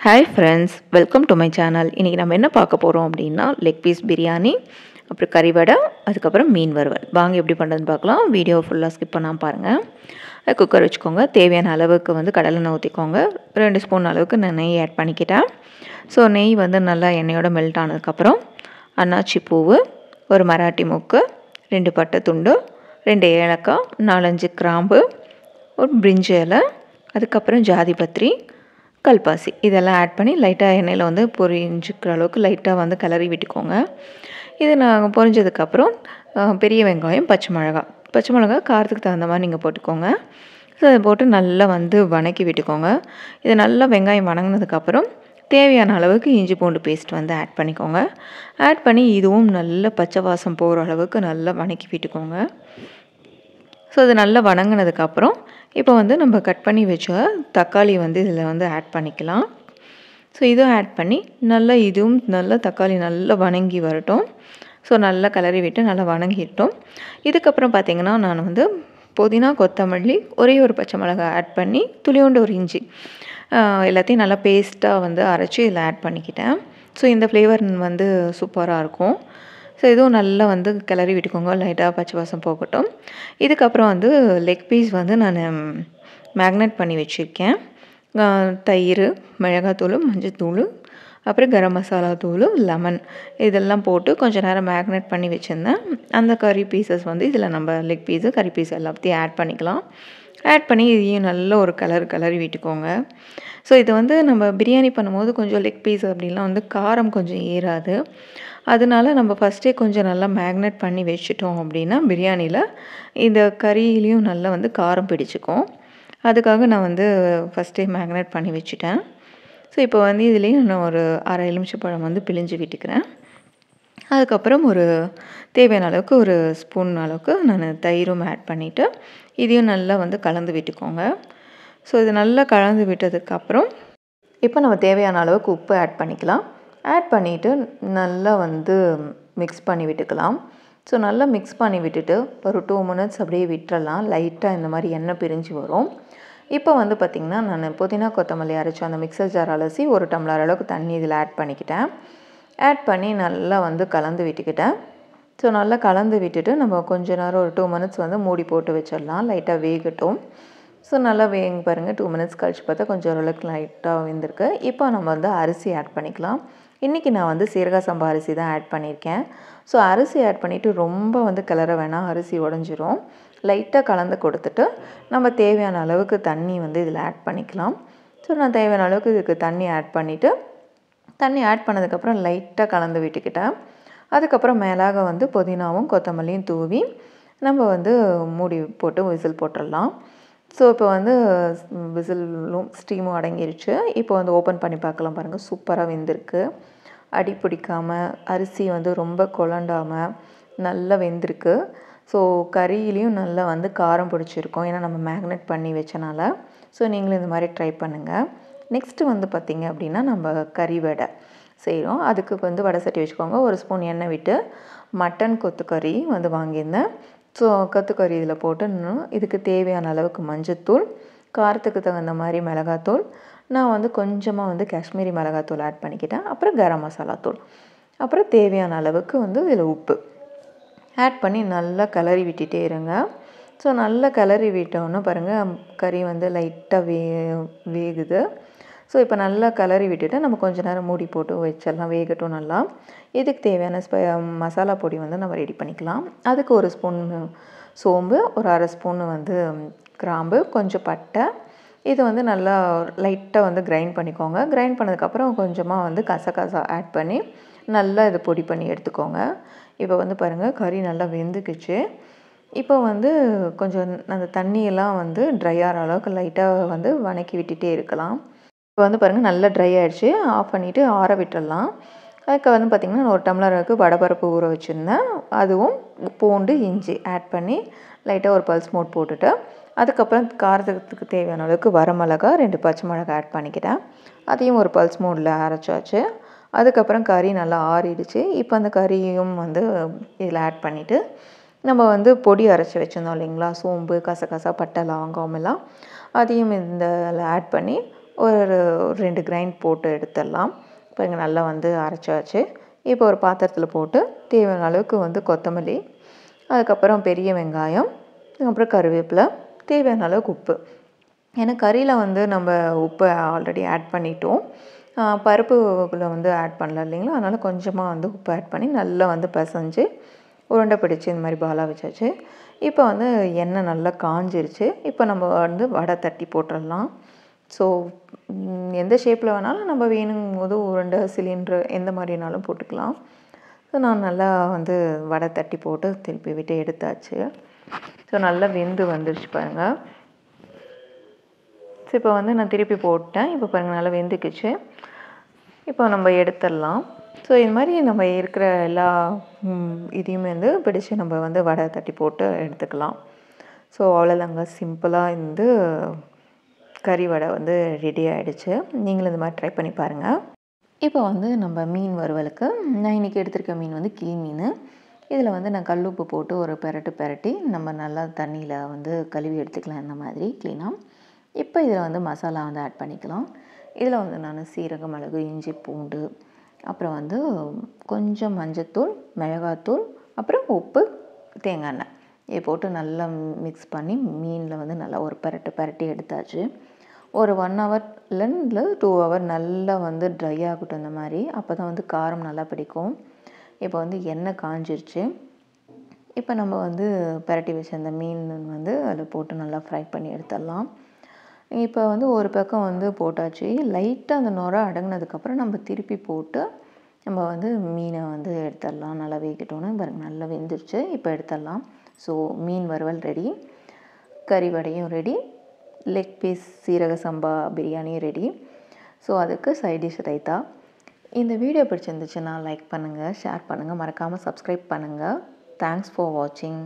Hi friends, welcome to my channel. இன்றைக்கி நம்ம என்ன பார்க்க போகிறோம் அப்படின்னா லெக் பீஸ் பிரியாணி, அப்புறம் கறி வடை, அதுக்கப்புறம் மீன் வறுவல். வாங்க எப்படி பண்ணுறதுன்னு பார்க்கலாம். வீடியோ ஃபுல்லாக ஸ்கிப் பண்ணாமல் பாருங்கள். குக்கர் வச்சுக்கோங்க. தேவையான அளவுக்கு கடலெண்ணெய் ஊற்றிக்கோங்க. 2 ஸ்பூன் அளவுக்கு நான் நெய் ஆட் பண்ணிக்கிட்டேன். ஸோ நெய் நல்லா எண்ணெயோட மெல்ட் ஆனதுக்கப்புறம் அன்னாச்சி பூவு, ஒரு மராட்டி மொக்கு, 2 பட்டை துண்டு, 2 ஏலக்காய், 4-5 கிராம்பு, ஒரு பிரிஞ்சி இலை, அதுக்கப்புறம் ஜாதி பத்திரி, கல்பாசி இதெல்லாம் ஆட் பண்ணி லைட்டாக எண்ணெயில் பொரிஞ்சுக்கிற அளவுக்கு லைட்டாக கிளறி விட்டுக்கோங்க. இது நாங்கள் பொரிஞ்சதுக்கப்புறம் பெரிய வெங்காயம், பச்சை மிளகா காரத்துக்கு தகுந்த மாதிரி நீங்கள் போட்டுக்கோங்க. ஸோ அதை போட்டு நல்லா வணக்கி விட்டுக்கோங்க. இது நல்லா வெங்காயம் வணங்கினதுக்கப்புறம் தேவையான அளவுக்கு இஞ்சி பூண்டு பேஸ்ட் ஆட் பண்ணிக்கோங்க. ஆட் பண்ணி இதுவும் நல்ல பச்சை வாசம் போகிற அளவுக்கு நல்லா வணக்கி விட்டுக்கோங்க. ஸோ இது நல்லா வணங்கினதுக்கப்புறம் இப்போ நம்ம கட் பண்ணி வச்ச தக்காளி இதில் ஆட் பண்ணிக்கலாம். ஸோ இதுவும் ஆட் பண்ணி இதுவும் நல்லா தக்காளி நல்லா வணங்கி வரட்டும். ஸோ நல்லா கிளறி விட்டு நல்லா வணங்கிட்டோம். இதுக்கப்புறம் பார்த்திங்கன்னா நான் புதினா, கொத்தமல்லி, ஒரே ஒரு பச்சை மிளகாய் ஆட் பண்ணி துளியோண்டு ஒரு இஞ்சி எல்லாத்தையும் நல்லா பேஸ்ட்டாக அரைச்சி இதில் ஆட் பண்ணிக்கிட்டேன். ஸோ இந்த ஃப்ளேவர் சூப்பராக இருக்கும். ஸோ இதுவும் நல்லா கிளறி விட்டுக்கோங்க. லைட்டாக பச்சை வாசம் போகட்டும். இதுக்கப்புறம் லெக் பீஸ் நான் மேக்னேட் பண்ணி வச்சுருக்கேன். தயிர், மிளகாத்தூள், மஞ்சத்தூள், அப்புறம் கரம் மசாலா தூள், லெமன் இதெல்லாம் போட்டு கொஞ்சம் நேரம் மேக்னேட் பண்ணி வச்சுருந்தேன். அந்த கறி பீசஸ் இதில் நம்ம லெக் பீஸு, கறி பீஸ் எல்லாத்தையும் ஆட் பண்ணிக்கலாம். ஆட் பண்ணி இதையும் நல்ல ஒரு கிளறி விட்டுக்கோங்க. ஸோ இது நம்ம பிரியாணி பண்ணும்போது கொஞ்சம் லெக் பீஸ் அப்படின்லாம் காரம் கொஞ்சம் ஏறாது. அதனால நம்ம ஃபஸ்ட்டே கொஞ்சம் நல்லா மேக்னேட் பண்ணி வச்சுட்டோம் அப்படின்னா பிரியாணியில் இந்த கறியிலையும் நல்லா காரம் பிடிச்சிக்கும். அதுக்காக நான் ஃபஸ்ட்டே மேக்னேட் பண்ணி வச்சுட்டேன். ஸோ இப்போ இதுலேயும் நான் ஒரு அரை எலுமிச்சைப்பழம் பிழிஞ்சு விட்டுக்கிறேன். அதுக்கப்புறம் ஒரு தேவையான அளவுக்கு ஒரு ஸ்பூன் அளவுக்கு நான் தயிரும் ஆட் பண்ணிவிட்டு இதையும் நல்லா கலந்து விட்டுக்கோங்க. ஸோ இது நல்லா கலந்து விட்டதுக்கப்புறம் இப்போ நம்ம தேவையான அளவுக்கு உப்பு ஆட் பண்ணிக்கலாம். ஆட் பண்ணிவிட்டு நல்லா மிக்ஸ் பண்ணி விட்டுக்கலாம். ஸோ நல்லா மிக்ஸ் பண்ணி விட்டுட்டு ஒரு 2 மினிட்ஸ் அப்படியே விட்டுறலாம். லைட்டாக இந்த மாதிரி எண்ணெய் பிரிஞ்சு வரும். இப்போ பார்த்திங்கன்னா நான் புதினா, கொத்தமல்லி அரைச்சி அந்த மிக்சர் ஜார் அலசி 1 டம்ளர் அளவுக்கு தண்ணி இதில் ஆட் பண்ணிக்கிட்டேன். ஆட் பண்ணி நல்லா கலந்து விட்டுக்கிட்டேன். ஸோ நல்லா கலந்து விட்டுட்டு நம்ம கொஞ்ச நேரம் ஒரு 2 மினிட்ஸ் மூடி போட்டு வச்சிடலாம். லைட்டாக வேகட்டும். ஸோ நல்லா வேங்க பாருங்கள். 2 மினிட்ஸ் கழிச்சு பார்த்தா கொஞ்சம் ஓரளவுக்கு லைட்டாக வெந்திருக்கு. இப்போ நம்ம அரிசி ஆட் பண்ணிக்கலாம். இன்றைக்கி நான் சீரக சம்பா அரிசி தான் ஆட் பண்ணியிருக்கேன். ஸோ அரிசி ஆட் பண்ணிவிட்டு ரொம்ப கிளற வேணாம், அரிசி உடஞ்சிரும். லைட்டாக கலந்து கொடுத்துட்டு நம்ம தேவையான அளவுக்கு தண்ணி இதில் ஆட் பண்ணிக்கலாம். ஸோ நான் தேவையான அளவுக்கு இதுக்கு தண்ணி ஆட் பண்ணிவிட்டு தண்ணி ஆட் பண்ணதுக்கப்புறம் லைட்டாக கலந்து விட்டுக்கிட்டேன். அதுக்கப்புறம் மேலாக புதினாவும் கொத்தமல்லியும் தூவி நம்ம மூடி போட்டு விசில் போட்டுடலாம். ஸோ இப்போ விசிலும் ஸ்டீமும் அடங்கிருச்சு. இப்போ ஓப்பன் பண்ணி பார்க்கலாம். பாருங்கள், சூப்பராக வெந்திருக்கு. அடி பிடிக்காமல் அரிசி ரொம்ப குழண்டாமல் நல்லா வெந்திருக்கு. ஸோ கறியிலையும் நல்லா காரம் பிடிச்சிருக்கும். ஏன்னா நம்ம மேக்னேட் பண்ணி வச்சனால. ஸோ நீங்களும் இந்த மாதிரி ட்ரை பண்ணுங்கள். நெக்ஸ்ட்டு பார்த்திங்க அப்படின்னா நம்ம கறி வடை செய்கிறோம். அதுக்கு வடை சட்டி வச்சுக்கோங்க. ஒரு ஸ்பூன் எண்ணெய் விட்டு மட்டன் கொத்துக்கறி வாங்கியிருந்தேன். ஸோ கொத்துக்கறி இதில் போட்டு இதுக்கு தேவையான அளவுக்கு மஞ்சத்தூள், காரத்துக்கு தகுந்த மாதிரி மிளகாத்தூள், நான் கொஞ்சமாக காஷ்மீரி மிளகாத்தூள் ஆட் பண்ணிக்கிட்டேன். அப்புறம் கரம் மசாலா தூள், அப்புறம் தேவையான அளவுக்கு இதில் உப்பு ஆட் பண்ணி நல்லா கிளறி விட்டுட்டே இருங்க. ஸோ நல்லா கிளறி விட்டோன்னு பாருங்கள், கறி லைட்டாக வேகுது. ஸோ இப்போ நல்லா கிளறி விட்டுட்டு நம்ம கொஞ்சம் நேரம் மூடி போட்டு வச்சிடலாம், வேகட்டும் நல்லா. இதுக்கு தேவையான மசாலா பொடி நம்ம ரெடி பண்ணிக்கலாம். அதுக்கு ஒரு ஸ்பூன் சோம்பு, ஒரு அரை ஸ்பூன் கிராம்பு, கொஞ்சம் பட்டை, இது நல்லா லைட்டாக கிரைண்ட் பண்ணிக்கோங்க. கிரைண்ட் பண்ணதுக்கப்புறம் கொஞ்சமாக கசகசா ஆட் பண்ணி நல்லா இது பொடி பண்ணி எடுத்துக்கோங்க. இப்போ பாருங்கள், கறி நல்லா வெந்துக்குச்சு. இப்போ கொஞ்சம் அந்த தண்ணியெல்லாம் ட்ரை ஆகிற அளவுக்கு லைட்டாக வணக்கி விட்டுட்டே இருக்கலாம். இப்போ பாருங்கள், நல்லா ட்ரை ஆகிடுச்சு. ஆஃப் பண்ணிவிட்டு ஆற விட்டுடலாம். அதுக்கு பார்த்திங்கன்னா நான் 1 டம்ளர் அளவுக்கு வடைப்பருப்பு ஊற வச்சுருந்தேன். அதுவும் பூண்டு, இஞ்சி ஆட் பண்ணி லைட்டாக ஒரு பல்ஸ் மோட் போட்டுட்டு அதுக்கப்புறம் காரத்துக்கு தேவையான அளவுக்கு வரமிளகா, 2 பச்சை மிளகா ஆட் பண்ணிக்கிட்டேன். அதையும் ஒரு பல்ஸ் மோடில் அரைச்சாச்சு. அதுக்கப்புறம் கறி நல்லா ஆறிடுச்சு. இப்போ அந்த கறியும் இதில் ஆட் பண்ணிவிட்டு நம்ம பொடி அரைச்சி வச்சுருந்தோம் இல்லைங்களா, சோம்பு, கசகசா, பட்டை, லவங்கம் எல்லாம், அதையும் இந்த ஆட் பண்ணி ஒரு 2 கிரைண்ட் போட்டு எடுத்துடலாம். இப்போ இங்கே நல்லா வந்து அரைச்சாச்சு. இப்போ ஒரு பாத்திரத்தில் போட்டு தேவையான அளவுக்கு வந்து கொத்தமல்லி, அதுக்கப்புறம் பெரிய வெங்காயம், அப்புறம் கருவேப்பிலை, தேவையான அளவுக்கு உப்பு. ஏன்னா கறியில் வந்து நம்ம உப்பு ஆல்ரெடி ஆட் பண்ணிட்டோம். பருப்புக்குள்ளே வந்து ஆட் பண்ணல இல்லைங்களா, அதனால் கொஞ்சமாக வந்து உப்பு ஆட் பண்ணி நல்லா வந்து பிசைஞ்சு உருண்டை பிடிச்சி இந்த மாதிரி பாலாக வச்சாச்சு. இப்போ வந்து எண்ணெய் நல்லா காஞ்சிருச்சு. இப்போ நம்ம வந்து வடை தட்டி போட்டுடலாம். ஸோ எந்த ஷேப்பில் வேணாலும் நம்ம வேணுங்கும் போது உருண்டை, சிலிண்ட்ரு எந்த மாதிரினாலும் போட்டுக்கலாம். ஸோ நான் நல்லா வந்து வடை தட்டி போட்டு திருப்பி விட்டு எடுத்தாச்சு. ஸோ நல்லா வெந்து வந்துருச்சு பாருங்கள். ஸோ இப்போ வந்து நான் திருப்பி போட்டேன். இப்போ பாருங்கள் நல்லா வெந்துக்குச்சு. இப்போ நம்ம எடுத்துடலாம். ஸோ இது மாதிரி நம்ம இருக்கிற எல்லா இதையுமே வந்து பிடிச்சி நம்ம வந்து வடை தட்டி போட்டு எடுத்துக்கலாம். ஸோ அவ்வளோதாங்க, சிம்பிளாக இந்த கறி வடை வந்து ரெடி ஆகிடுச்சு. நீங்களும் இந்த மாதிரி ட்ரை பண்ணி பாருங்கள். இப்போ வந்து நம்ம மீன் வறுவலுக்கு நான் இன்றைக்கி எடுத்துருக்க மீன் வந்து கிளி மீன். இதில் வந்து நான் கல்லுப்பு போட்டு ஒரு பெரட்டி நம்ம நல்லா தண்ணியில் வந்து கழுவி எடுத்துக்கலாம் இந்த மாதிரி க்ளீனாக. இப்போ இதில் வந்து மசாலா வந்து ஆட் பண்ணிக்கலாம். இதில் வந்து நான் சீரகம், மிளகு, இஞ்சி, பூண்டு, அப்புறம் வந்து கொஞ்சம் மஞ்சத்தூள், மிளகாத்தூள், அப்புறம் உப்பு, தேங்காய் எண்ணெய் இதை போட்டு நல்லா மிக்ஸ் பண்ணி மீனில் வந்து நல்லா ஒரு பெரட்டி எடுத்தாச்சு. ஒரு 1 ஹவர்லேருந்து 2 ஹவர் நல்லா வந்து ட்ரை ஆகட்டும் இந்த மாதிரி. அப்போ தான் வந்து காரம் நல்லா பிடிக்கும். இப்போ வந்து எண்ணெய் காஞ்சிருச்சு. இப்போ நம்ம வந்து பெரட்டி வச்ச அந்த மீன் வந்து அதில் போட்டு நல்லா ஃப்ரை பண்ணி எடுத்துடலாம். இப்போ வந்து ஒரு பக்கம் வந்து போட்டாச்சு. லைட்டாக அந்த நுரை அடங்கினதுக்கப்புறம் நம்ம திருப்பி போட்டு நம்ம வந்து மீனை வந்து எடுத்துடலாம். நல்லா வேகட்டோன்னு பாருங்கள், நல்லா வெந்துருச்சு. இப்போ எடுத்துடலாம். ஸோ மீன் வறுவல் ரெடி, கறி வடையும் ரெடி, லெக் பீஸ் சீரக சம்பா பிரியாணியும் ரெடி. ஸோ அதுக்கு சைட் டிஷ் ரைத்தா. இந்த வீடியோ பிடிச்சிருந்துச்சுன்னா லைக் பண்ணுங்கள், ஷேர் பண்ணுங்கள், மறக்காமல் சப்ஸ்கிரைப் பண்ணுங்கள். தேங்க்ஸ் ஃபார் வாட்சிங்.